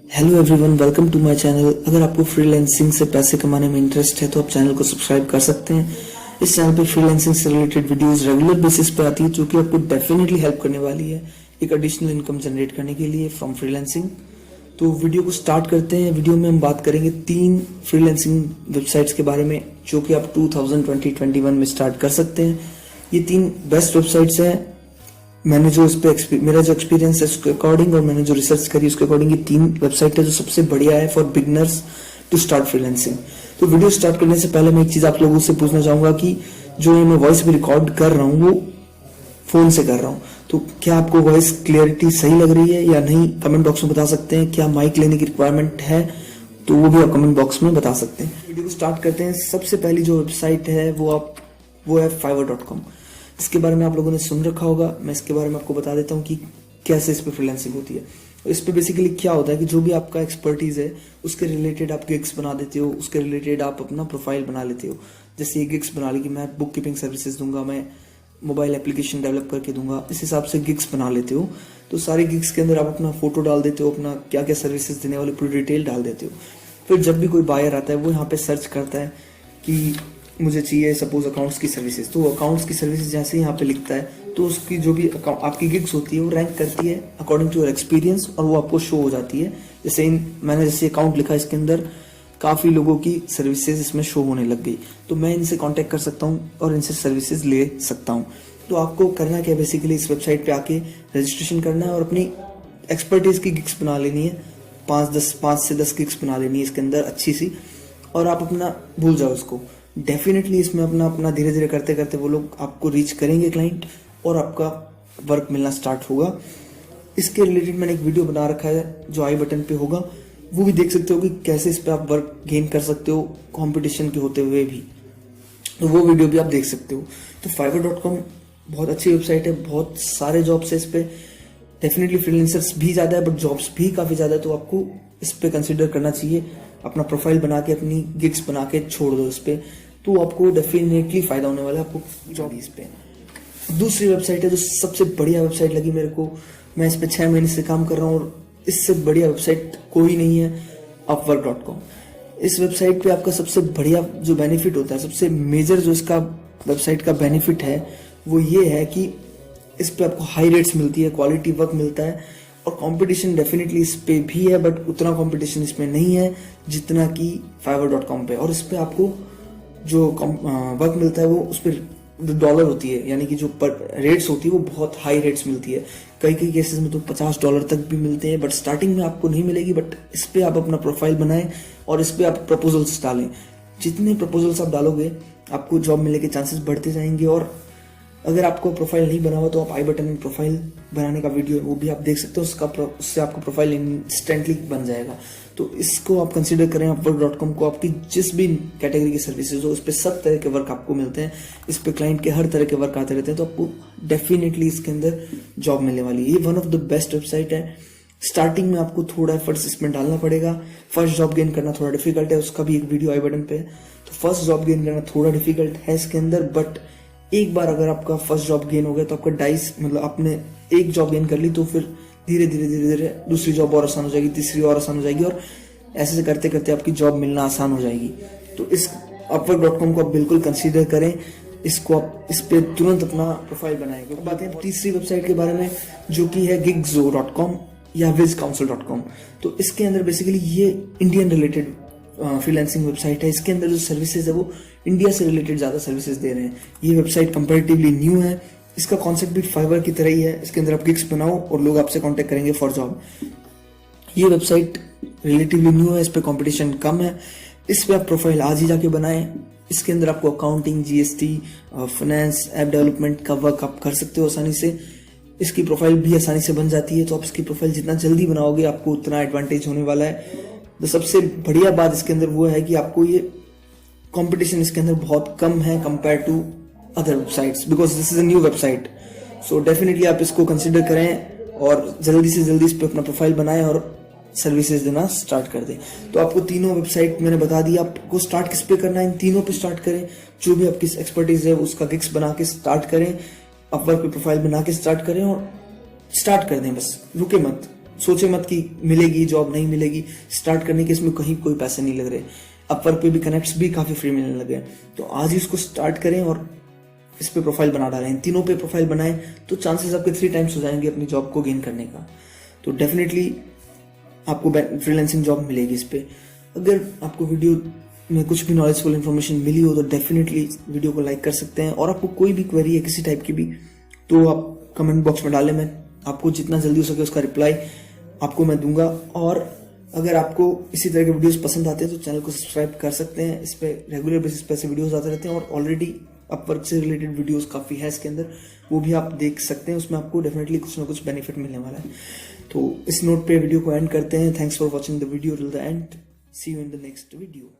Hello everyone, welcome to my channel. अगर आपको freelancing से पैसे कमाने में इंटरेस्ट है तो आप चैनल को सब्सक्राइब कर सकते हैं। इस चैनल पे फ्रीलांसिंग से रिलेटेड वीडियोस रेगुलर बेसिस पे आती है जो कि आपको डेफिनेटली हेल्प करने वाली है एक एडिशनल इनकम जनरेट करने के लिए फ्रॉम फ्रीलांसिंग। तो वीडियो को स्टार्ट करते हैं। वीडियो में हम बात करेंगे 3 फ्रीलांसिंग वेबसाइट्स के बारे में जो कि आप 2020-21 में स्टार्ट कर सकते हैं। ये 3 बेस्ट वेबसाइट्स हैं। मैंने जो इस पे मेरा जो एक्सपीरियंस है उसके अकॉर्डिंग और मैंने जो रिसर्च करी उसके अकॉर्डिंग ये 3 वेबसाइट है जो सबसे बढ़िया है for beginners to start freelancing. तो वीडियो स्टार्ट करने से पहले मैं एक चीज आप लोगों से पूछना चाहूंगा कि जो ये मैं वॉइस भी रिकॉर्ड कर रहा हूँ वो फोन से कर रहा हूँ, तो क्या आपको वॉइस क्लियरिटी सही लग रही है या नहीं? कमेंट बॉक्स में बता सकते हैं। क्या माइक लेने की रिक्वायरमेंट है तो वो भी आप कमेंट बॉक्स में बता सकते हैं। वीडियो को स्टार्ट करते हैं। सबसे पहली जो वेबसाइट है वो है fiverr.com। इसके बारे में आप लोगों ने सुन रखा होगा। मैं इसके बारे में आपको बता देता हूँ कि कैसे इस पे फ्रीलांसिंग होती है। इस पे बेसिकली क्या होता है कि जो भी आपका एक्सपर्टीज है उसके रिलेटेड आप गिग्स बना देते हो, उसके रिलेटेड आप अपना प्रोफाइल बना लेते हो। जैसे ये गिग्स बना ली कि मैं बुक कीपिंग सर्विसेज दूंगा, मैं मोबाइल एप्लीकेशन डेवलप करके दूंगा, इस हिसाब से गिग्स बना लेते हो। तो सारे गिग्स के अंदर आप अपना फोटो डाल देते हो, अपना क्या क्या सर्विसेज देने वाले पूरी डिटेल डाल देते हो। फिर जब भी कोई बायर आता है वो यहाँ पे सर्च करता है कि मुझे चाहिए सपोज अकाउंट्स की सर्विसेज, तो अकाउंट्स की सर्विसेज जैसे यहाँ पे लिखता है तो उसकी जो भी आपकी गिग्स होती है वो रैंक करती है अकॉर्डिंग टू योर एक्सपीरियंस और वो आपको शो हो जाती है। जैसे मैंने जैसे अकाउंट लिखा इसके अंदर काफी लोगों की सर्विसेज इसमें शो होने लग गई, तो मैं इनसे कांटेक्ट कर सकता हूँ और इनसे सर्विसेज ले सकता हूँ। तो आपको करना क्या, बेसिकली इस वेबसाइट पे आके रजिस्ट्रेशन करना है और अपनी एक्सपर्टीज की गिग्स बना लेनी है। 5 से 10 गिग्स बना लेनी है इसके अंदर अच्छी सी, और आप अपना भूल जाओ उसको। डेफिनेटली इसमें अपना धीरे धीरे करते करते वो लोग आपको रीच करेंगे क्लाइंट और आपका वर्क मिलना स्टार्ट होगा। इसके रिलेटेड मैंने एक वीडियो बना रखा है जो आई बटन पे होगा, वो भी देख सकते हो कि कैसे इस पे आप वर्क गेन कर सकते हो कंपटीशन के होते हुए भी, तो वो वीडियो भी आप देख सकते हो। तो fiverr.com बहुत अच्छी वेबसाइट है, बहुत सारे जॉब्स है इस पे। डेफिनेटली फ्रीलांसर्स भी ज्यादा है बट जॉब्स भी काफी ज्यादा है, तो आपको इस पे कंसिडर करना चाहिए। अपना प्रोफाइल बना के अपनी गिग्स बना के छोड़ दो इस पे, तो आपको डेफिनेटली फायदा होने वाला है आपको जॉब इस पे। दूसरी वेबसाइट है जो सबसे बढ़िया वेबसाइट लगी मेरे को, मैं इस पे 6 महीने से काम कर रहा हूँ और इससे बढ़िया वेबसाइट कोई नहीं है, upwork.com। इस वेबसाइट पे आपका सबसे बढ़िया जो बेनिफिट होता है, सबसे मेजर जो इसका वेबसाइट का बेनिफिट है वो ये है कि इस पे आपको हाई रेट्स मिलती है, क्वालिटी वर्क मिलता है और कंपटीशन डेफिनेटली इस पे भी है बट उतना कंपटीशन इसमें नहीं है जितना कि fiverr.com पे। और इस पे आपको जो वर्क मिलता है वो उस पर डॉलर होती है, यानी कि जो रेट्स होती है वो बहुत हाई रेट्स मिलती है। कई केसेस में तो $50 तक भी मिलते हैं, बट स्टार्टिंग में आपको नहीं मिलेगी। बट इस पे आप अपना प्रोफाइल बनाएं और इस पे आप प्रपोजल्स डालें। जितने प्रपोजल्स आप डालोगे आपको जॉब मिलने के चांसेस बढ़ते जाएंगे। और अगर आपको प्रोफाइल नहीं बना हुआ तो आप आई बटन में प्रोफाइल बनाने का वीडियो है वो भी आप देख सकते हो, उससे आपका प्रोफाइल इंस्टेंटली बन जाएगा। तो इसको आप कंसीडर करें upwork.com को। आपकी जिस भी कैटेगरी की सर्विसेज हो उस पर सब तरह के वर्क आपको मिलते हैं। इस पे क्लाइंट के हर तरह के वर्क आते रहते हैं, तो आपको डेफिनेटली इसके अंदर जॉब मिलने वाली है। ये one of the best website है। स्टार्टिंग में आपको थोड़ा एफर्ट्स इसमें डालना पड़ेगा। फर्स्ट जॉब गेन करना थोड़ा डिफिकल्ट है, उसका भी एक वीडियो आई बटन पे है। तो फर्स्ट जॉब गेन करना थोड़ा डिफिकल्ट है इसके अंदर, बट एक बार अगर आपका फर्स्ट जॉब गेन हो गया तो आपका डाइस मतलब आपने एक जॉब गेन कर ली तो फिर धीरे धीरे दूसरी जॉब और आसान हो जाएगी, तीसरी और आसान हो जाएगी और ऐसे करते करते आपकी जॉब मिलना आसान हो जाएगी। तो इस upwork.com को आप बिल्कुल कंसीडर करें, इसको आप इस पे तुरंत अपना प्रोफाइल बनाएंगे। अब बात है तीसरी वेबसाइट के बारे में जो कि है gigzo.com या wizcouncil.com। तो इसके अंदर बेसिकली ये इंडियन रिलेटेड फ्रीलांसिंग वेबसाइट है। इसके अंदर जो सर्विसेज है वो इंडिया से रिलेटेड ज्यादा सर्विसेज दे रहे हैं। ये वेबसाइट कंपैरेटिवली न्यू है। इसका कॉन्सेप्ट भी फाइवर की तरह ही है। इसके अंदर आप गिग्स बनाओ और लोग आपसे कांटेक्ट करेंगे फॉर जॉब। ये वेबसाइट रिलेटिवली न्यू है, इस पे कंपटीशन कम है। इस पे आप प्रोफाइल आज ही जाके बनाएं। इसके अंदर आपको accounting, GST, finance, app development का वर्क आप कर सकते हो आसानी से। इसकी प्रोफाइल भी आसानी से बन जाती है, तो आप इसकी प्रोफाइल जितना जल्दी बनाओगे आपको उतना एडवांटेज होने वाला है। तो सबसे बढ़िया बात इसके अंदर वो है कि आपको ये कंपटीशन इसके अंदर बहुत कम है compare to other websites, because this is a new website. So definitely आप इसको कंसिडर करें और जल्दी से जल्दी इस पे अपना प्रोफाइल बनाएं और सर्विसेज देना स्टार्ट कर दें। तो आपको तीनों वेबसाइट मैंने बता दी, आपको स्टार्ट किस पे करना है, इन तीनों पे स्टार्ट करें। जो भी आपकी एक्सपर्टीज है उसका गिग्स बना के स्टार्ट करें, अपवर्क पे प्रोफाइल बना के स्टार्ट करें और स्टार्ट कर दें, बस रुके मत। सोचे मत कि मिलेगी जॉब, नहीं मिलेगी। स्टार्ट करने के इसमें कहीं कोई पैसे नहीं लग रहे। अपवर्क पे भी कनेक्ट्स भी काफी फ्री मिलने लगे। तो आज ही इसको स्टार्ट करें और इस पे प्रोफाइल बना डालें। तीनों पे प्रोफाइल बनाएं तो चांसेस आपके 3 टाइम्स हो जाएंगे अपनी जॉब को गेन करने का। तो डेफिनेटली आपको फ्रीलांसिंग जॉब मिलेगी इस पे। अगर आपको वीडियो में कुछ भी नॉलेजफुल इन्फॉर्मेशन मिली हो तो डेफिनेटली वीडियो को लाइक कर सकते हैं। और आपको कोई भी क्वेरी है किसी टाइप की भी तो आप कमेंट बॉक्स में डालें, मैं आपको जितना जल्दी हो सके उसका रिप्लाई आपको मैं दूंगा। और अगर आपको इसी तरह के वीडियोस पसंद आते हैं तो चैनल को सब्सक्राइब कर सकते हैं। इस पे रेगुलर बेसिस पे ऐसे वीडियोस आते रहते हैं और ऑलरेडी अपवर्क से रिलेटेड वीडियोस काफी है इसके अंदर, वो भी आप देख सकते हैं। उसमें आपको डेफिनेटली कुछ ना कुछ बेनिफिट मिलने वाला है। तो इस नोट पे वीडियो को एंड करते हैं। Thanks for watching the video till the end. See you in the next video.